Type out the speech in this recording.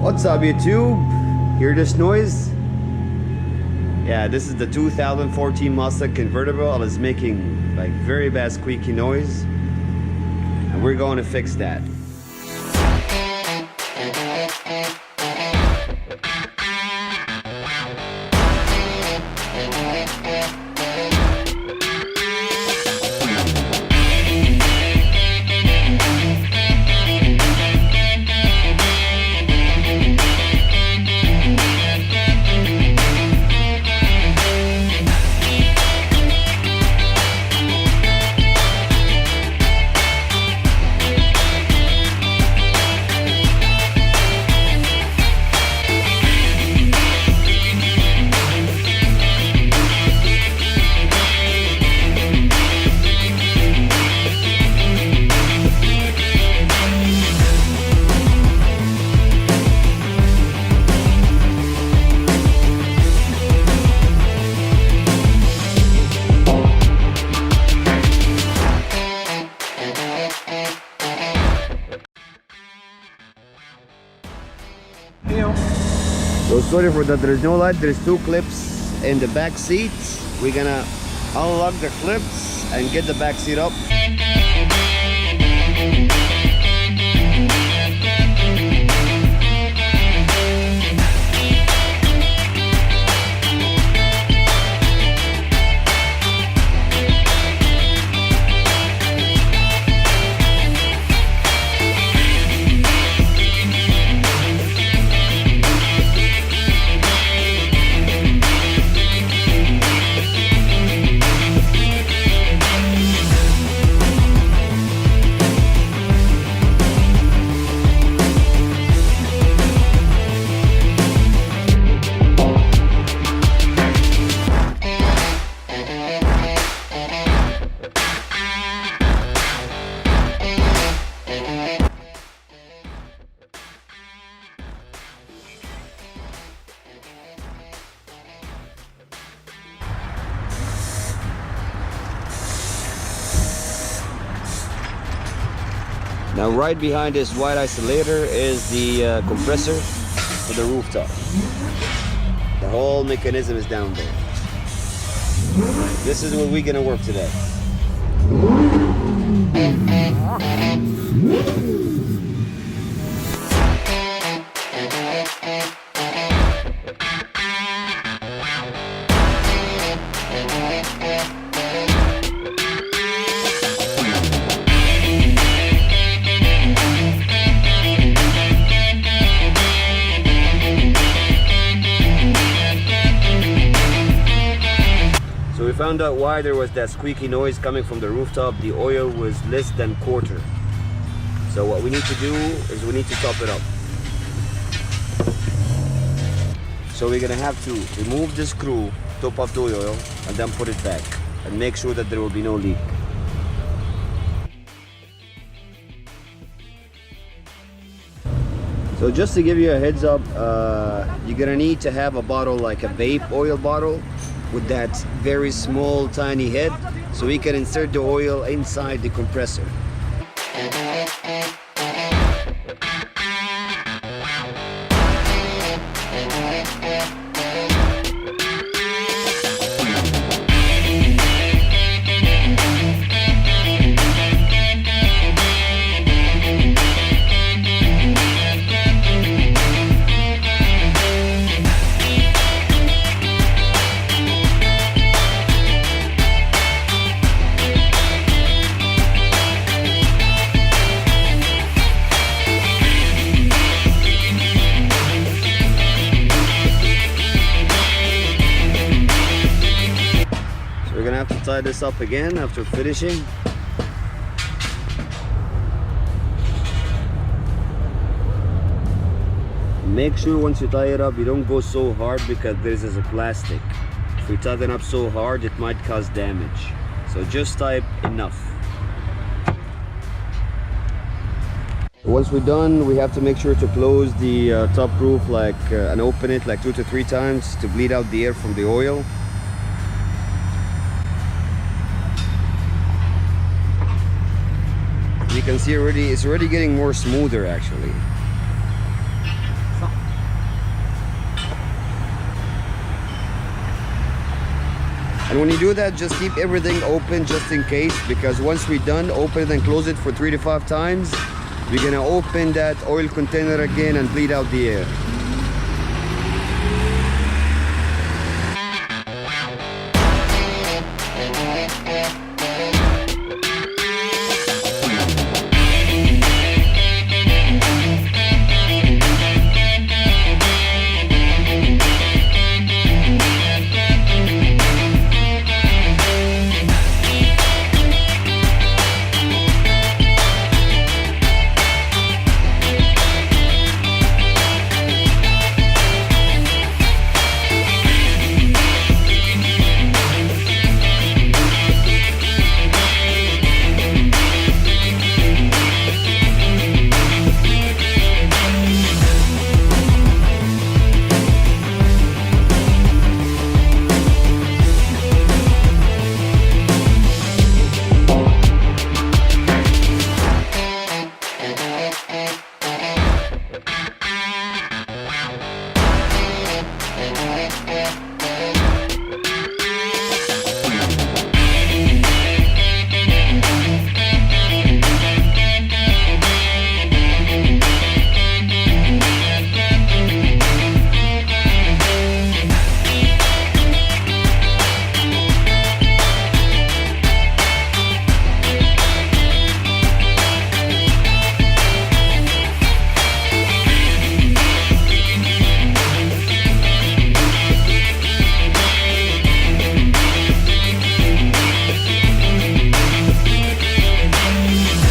What's up, YouTube? Hear this noise? Yeah, this is the 2014 Mustang convertible. It's making like very bad squeaky noise, and we're going to fix that. So sorry for that, there's no light. There's two clips in the back seat. We're gonna unlock the clips and get the back seat up. Now right behind this white isolator is the compressor for the rooftop. The whole mechanism is down there. This is what we're gonna work today. We found out why there was that squeaky noise coming from the rooftop. The oil was less than quarter. So what we need to do is we need to top it up. So we're gonna have to remove the screw, top up the oil, and then put it back and make sure that there will be no leak. So just to give you a heads up, you're gonna need to have a bottle like a vape oil bottle with that very small tiny head, so we can insert the oil inside the compressor. We're gonna have to tie this up again after finishing. Make sure once you tie it up, you don't go so hard because this is a plastic. If we tie it up so hard, it might cause damage. So just tie it enough. Once we're done, we have to make sure to close the top roof and open it like 2 to 3 times to bleed out the air from the oil. You can see already, it's already getting more smoother actually. And when you do that, just keep everything open just in case, because once we're done, open it and close it for 3 to 5 times. We're gonna open that oil container again and bleed out the air.